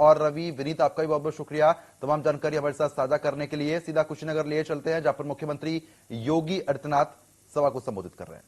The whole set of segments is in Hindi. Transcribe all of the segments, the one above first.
और रवि, विनीत, आपका भी बहुत बहुत शुक्रिया तमाम जानकारी हमारे साथ साझा करने के लिए। सीधा कुशीनगर लिए चलते हैं, जहां पर मुख्यमंत्री योगी आदित्यनाथ सभा को संबोधित कर रहे हैं।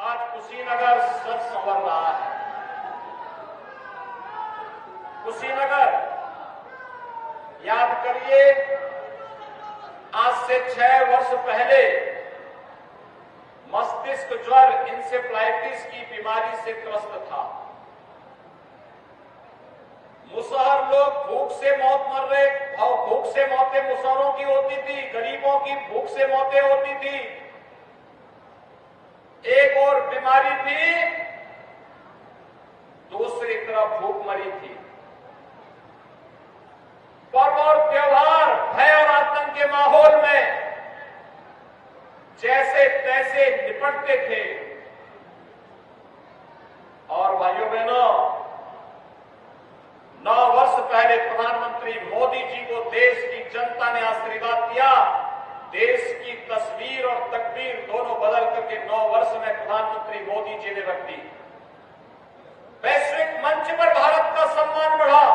आज कुशीनगर सच संवर रहा है। कुशीनगर, याद करिए, आज से 6 वर्ष पहले मस्तिष्क ज्वर इंसेफ्लाइटिस की बीमारी से त्रस्त था। मुसहर लोग भूख से मौत मर रहे, भूख से मौतें मुसहरों की होती थी, गरीबों की भूख से मौतें होती थी। एक और बीमारी थी, दूसरी तरफ भूखमरी थी। पर्व और त्योहार भय और आतंक के माहौल में जैसे तैसे निपटते थे। और भाइयों बहनों, 9 वर्ष पहले प्रधानमंत्री मोदी जी को देश की जनता ने आशीर्वाद दिया। देश की तस्वीर और तकदीर दोनों बदल करके 9 वर्ष में प्रधानमंत्री मोदी जी ने रख दी। वैश्विक मंच पर भारत का सम्मान बढ़ा।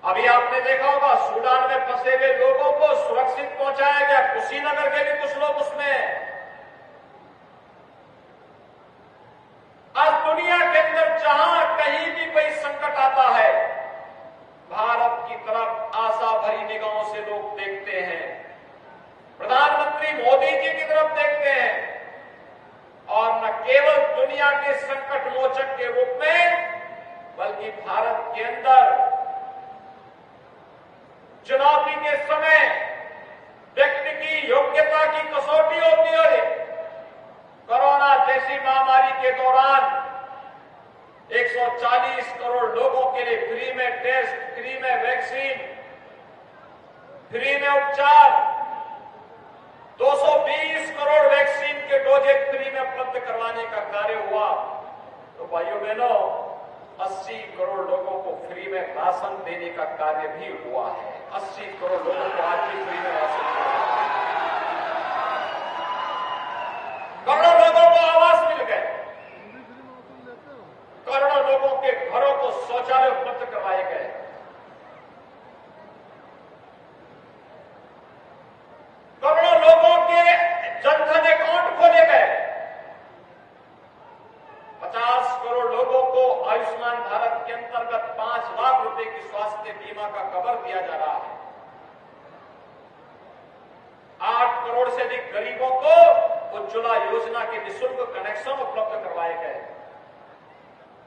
अभी आपने देखा होगा, सूडान में फंसे हुए लोगों को सुरक्षित पहुंचाया गया। कुशीनगर के भी कुछ लोग उसमें। आज दुनिया के अंदर जहां कहीं भी कोई संकट आता है, भारत की तरफ आशा भरी निगाहों से लोग देखते हैं, प्रधानमंत्री मोदी जी की तरफ देखते हैं। और न केवल दुनिया के संकट मोचक के रूप में, बल्कि भारत के अंदर चुनौती के समय व्यक्ति की योग्यता की कसौटी होती है। कोरोना जैसी महामारी के दौरान 140 करोड़ लोगों के लिए फ्री में टेस्ट, फ्री में वैक्सीन, फ्री में उपचार, 220 करोड़ वैक्सीन के डोजे फ्री में उपलब्ध करवाने का कार्य हुआ। तो भाइयों बहनों, 80 करोड़ लोगों को फ्री में राशन देने का कार्य भी हुआ है। 80 करोड़ लोगों को आज भी फ्री में राशन दिया। करोड़ों लोगों को आवास मिल गए। करोड़ों लोगों के घरों को शौचालय उपलब्ध करवाए गए। करोड़ों लोगों के जनधन अकाउंट खोले गए। 50 करोड़ लोगों को आयुष्मान भारत के अंतर्गत 5 लाख रुपए की स्वास्थ्य बीमा का कवर दिया जा रहा है। 8 करोड़ से अधिक गरीबों को उज्ज्वला योजना के निःशुल्क कनेक्शन उपलब्ध करवाए गए।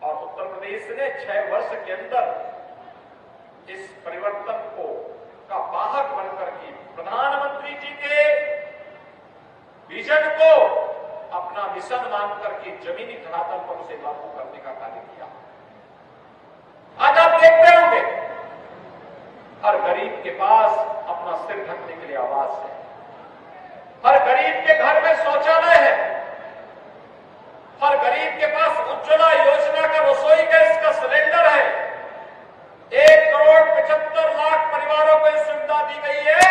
और उत्तर प्रदेश ने 6 वर्ष के अंदर इस परिवर्तन को का वाहक बनकर की प्रधानमंत्री जी के विजन को अपना मिशन मानकर के जमीनी धरातल पर उसे लागू करने का कार्य किया। आज आप देखते होंगे, हर गरीब के पास अपना सिर ढकने के लिए आवास है। हर गरीब के घर में शौचालय है। हर गरीब के पास उज्ज्वला योजना का रसोई गैस का सिलेंडर है। 1 करोड़ 75 लाख परिवारों को यह सुविधा दी गई है।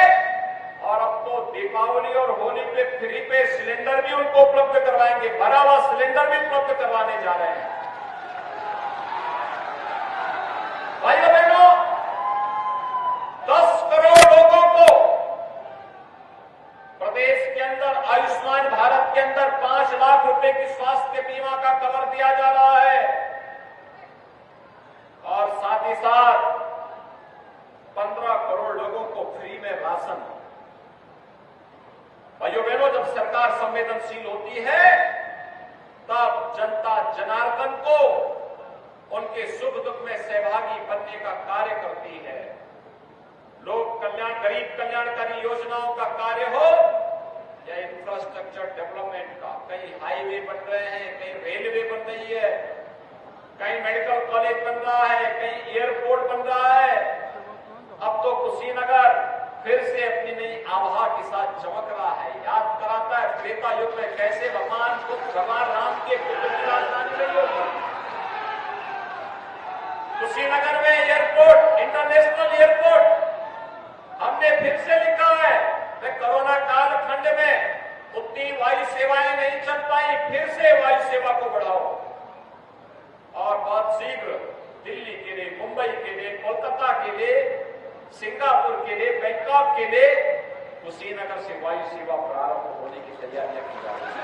और अब तो दीपावली और होली पे फ्री पे सिलेंडर भी उनको उपलब्ध करवाएंगे। भरा हुआ सिलेंडर भी उपलब्ध करवाने जा रहे हैं। भाइयों बहनों, 10 करोड़ लोगों को प्रदेश के अंदर आयुष्मान भारत के अंदर 5 लाख रुपए की स्वास्थ्य बीमा का कवर दिया जा रहा है। और साथ ही साथ 15 करोड़ लोगों को फ्री में राशन। भाइयों बहनों, जब सरकार संवेदनशील होती है, तब जनता जनार्दन को उनके सुख दुख में सहभागी बनने का कार्य करती है। लोक कल्याण, गरीब कल्याणकारी योजनाओं का कार्य हो या इंफ्रास्ट्रक्चर डेवलपमेंट का, कहीं हाईवे बन रहे हैं, कहीं रेलवे बन रही है, कहीं मेडिकल कॉलेज बन रहा है, कहीं एयरपोर्ट बन रहा है। अब तो कुशीनगर फिर से अपनी नई आभा के साथ चमक रहा है। याद कराता है त्रेता युग में कैसे भगवान राम के पुत्र की राजधानी रही होगी। कुशीनगर में एयरपोर्ट, इंटरनेशनल एयरपोर्ट हमने फिर से लिखा है। कोरोना कालखंड में उतनी वायु सेवाएं नहीं चल पाई, फिर से वायु सेवा को बढ़ाओ। और बहुत शीघ्र के लिए, कोलकाता के लिए, सिंगापुर के लिए, बैंकॉक के लिए कुशीनगर से वायु सेवा प्रारंभ होने की तैयारियां की जा रही है।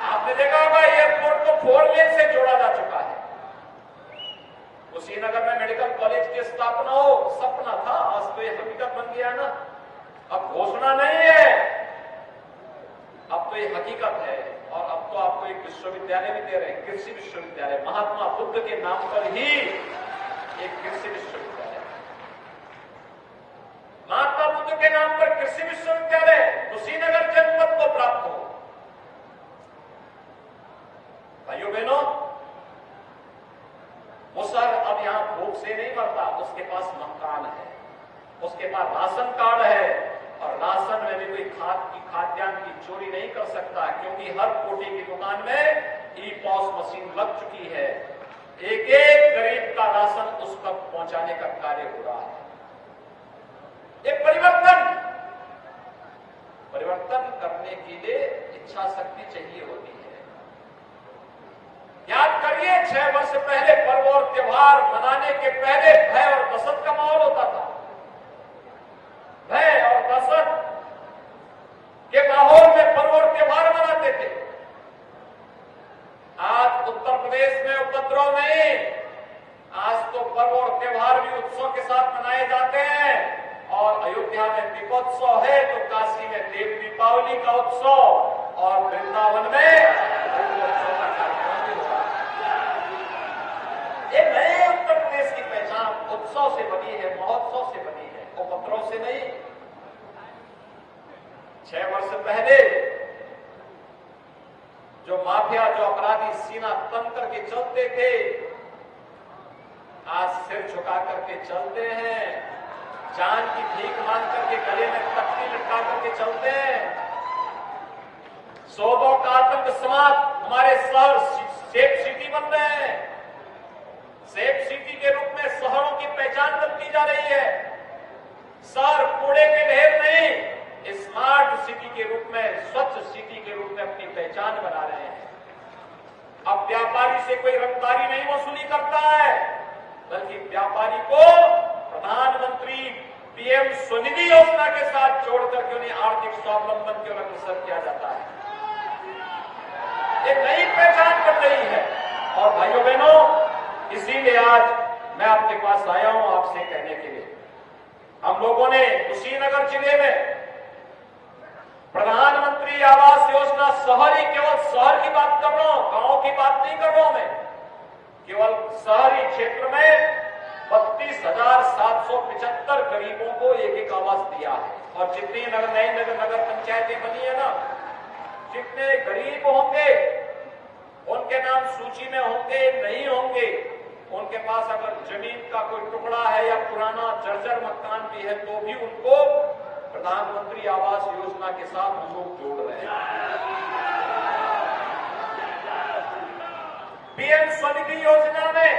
आपने देखा होगा एयरपोर्ट को 4 लेन से जोड़ा जा चुका है। कुशीनगर में मेडिकल कॉलेज की स्थापना हो, सपना था, आज तो यह हकीकत बन गया ना। अब घोषणा नहीं है, अब तो ये हकीकत है। और अब तो आपको एक विश्वविद्यालय भी दे रहे हैं, कृषि विश्वविद्यालय, महात्मा बुद्ध के नाम पर ही एक कृषि विश्वविद्यालय, महात्मा बुद्ध के नाम पर कृषि विश्वविद्यालय कुशीनगर जनपद को प्राप्त हो। भाइयों बहनों, मुसहर अब यहां भूख से नहीं मरता, उसके पास मकान है, उसके पास राशन कार्ड है, और राशन में भी कोई खाद्यान्न की चोरी नहीं कर सकता, क्योंकि हर कोटी की दुकान में ई-पॉस मशीन लग चुकी है। एक एक गरीब का राशन उस तक पहुंचाने का कार्य हो रहा है। ये परिवर्तन करने के लिए इच्छा शक्ति चाहिए होती है। याद करिए, 6 वर्ष पहले पर्व और त्योहार मनाने के पहले भय और दहशत का माहौल होता था। भय और दहशत के माहौल में पर्व और त्योहार मनाते थे। आज उत्तर प्रदेश में उपद्रव नहीं, आज तो पर्व और त्योहार भी उत्सव के साथ मनाए जाते हैं। और अयोध्या में दीपोत्सव है तो काशी में देव दीपावली का उत्सव, और वृंदावन में उत्सव का कार्यक्रम भी हो रहा है। ये नए उत्तर प्रदेश की पहचान उत्सव से बनी है, महोत्सव से बनी है, उपद्रव से नहीं। 6 वर्ष पहले जो माफिया, जो अपराधी सीना तन करके चलते थे, आज सिर झुका करके चलते हैं, जान की भीख मांग करके गले में तख्ती लटका करके चलते हैं। सौदों का आतंक समाप्त, हमारे शहर सेफ सिटी बन रहे हैं। सेफ सिटी के रूप में शहरों की पहचान बनती जा रही है। शहर कूड़े के ढेर नहीं, स्मार्ट सिटी के रूप में, स्वच्छ सिटी के रूप में अपनी पहचान बना रहे हैं। अब व्यापारी से कोई रंगदारी नहीं वसूली करता है, बल्कि व्यापारी को प्रधानमंत्री पीएम स्वनिधि योजना के साथ जोड़ करके उन्हें आर्थिक स्वावलंबन की ओर अग्रसर किया जाता है। एक नई पहचान बन रही है। और भाइयों बहनों, इसीलिए आज मैं आपके पास आया हूं आपसे कहने के लिए, हम लोगों ने कुशीनगर जिले में प्रधानमंत्री आवास योजना, शहरी, केवल शहर की बात कर रहा हूं, गांव की बात नहीं कर रहा हूं मैं, केवल शहरी क्षेत्र में 32,775 गरीबों को एक आवास दिया है। और जितनी नगर पंचायतें बनी है ना, जितने गरीब होंगे उनके नाम सूची में होंगे, नहीं होंगे, उनके पास अगर जमीन का कोई टुकड़ा है या पुराना जर्जर मकान भी है तो भी उनको प्रधानमंत्री आवास योजना के साथ हम लोग जोड़ रहे हैं। पीएम स्वनिधि योजना में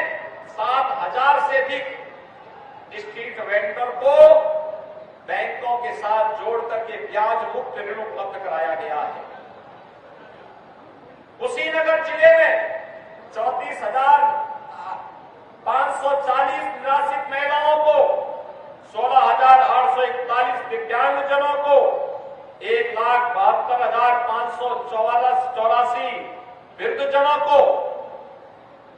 7,000 से अधिक स्ट्रीट वेंडर को बैंकों के साथ जोड़ करके ब्याज मुक्त ऋण उपलब्ध कराया गया है। कुशीनगर जिले में 34,540 निराश्रित महिलाओं को, 16,841 दिव्यांगजनों को, 1,72,584 वृद्धजनों को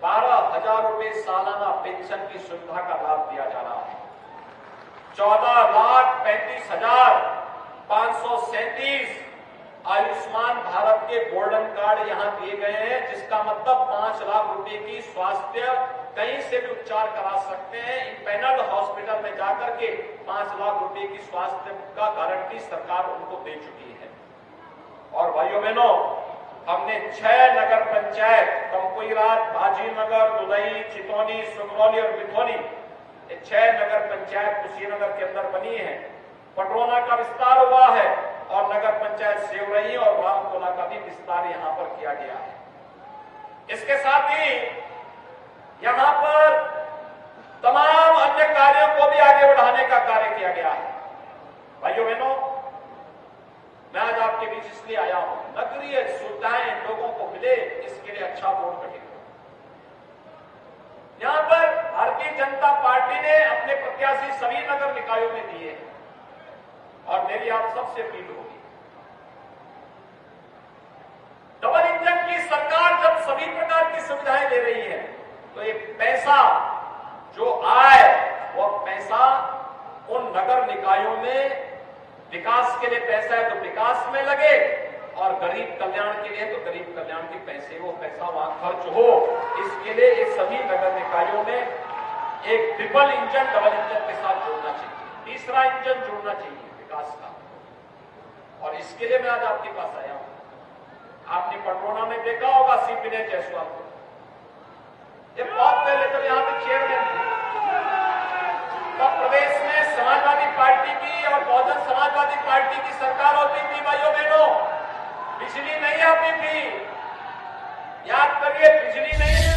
12,000 रुपए सालाना पेंशन की सुविधा का लाभ दिया जा रहा है। 14,35,537 आयुष्मान भारत के गोल्डन कार्ड यहां दिए गए हैं, जिसका मतलब 5 लाख रुपए की स्वास्थ्य कहीं से भी उपचार करा सकते हैं। इन पैनल हॉस्पिटल में जाकर के 5 लाख रुपए की स्वास्थ्य का गारंटी सरकार उनको दे चुकी है। और भाइयों बहनों, हमने 6 नगर पंचायत, कंकुईरात, भाजीनगर, दुलई, चितौनी, सुगरौली और मिथौनी, ये 6 नगर पंचायत कुशीनगर के अंदर बनी है। पटरोना का विस्तार हुआ है और नगर पंचायत सेवरही और रामकोला का भी विस्तार यहां पर किया गया है। इसके साथ ही यहां पर तमाम अन्य कार्यों को भी आगे बढ़ाने का कार्य किया गया है। भाइयों बहनों, मैं आज आपके बीच इसलिए आया हूं, नगरीय सुविधाएं लोगों को मिले, इसके लिए अच्छा बोर्ड गठित हो। यहां प्रत्याशी सभी नगर निकायों में दिए हैं। और मेरी आप सबसे अपील होगी, डबल इंजन की सरकार जब सभी प्रकार की सुविधाएं दे रही है तो ये पैसा जो आए वह पैसा उन नगर निकायों में विकास के लिए पैसा है तो विकास में लगे और गरीब कल्याण के लिए तो गरीब कल्याण के पैसे, वो पैसा वहां खर्च हो। इसके लिए ये सभी नगर निकायों में एक ट्रिपल इंजन डबल इंजन के साथ जोड़ना चाहिए, तीसरा इंजन जोड़ना चाहिए विकास का। और इसके लिए मैं आज आपके पास आया हूं। आपने पटरोना में देखा होगा सी विनय जायसवाल को, ये बहुत पहले जब यहां पे चेयरमैन थे तब प्रदेश में समाजवादी पार्टी की और बहुजन समाजवादी पार्टी की सरकार होती थी। भाइयों बहनों, बिजली नहीं आती थी, याद करिए, बिजली नहीं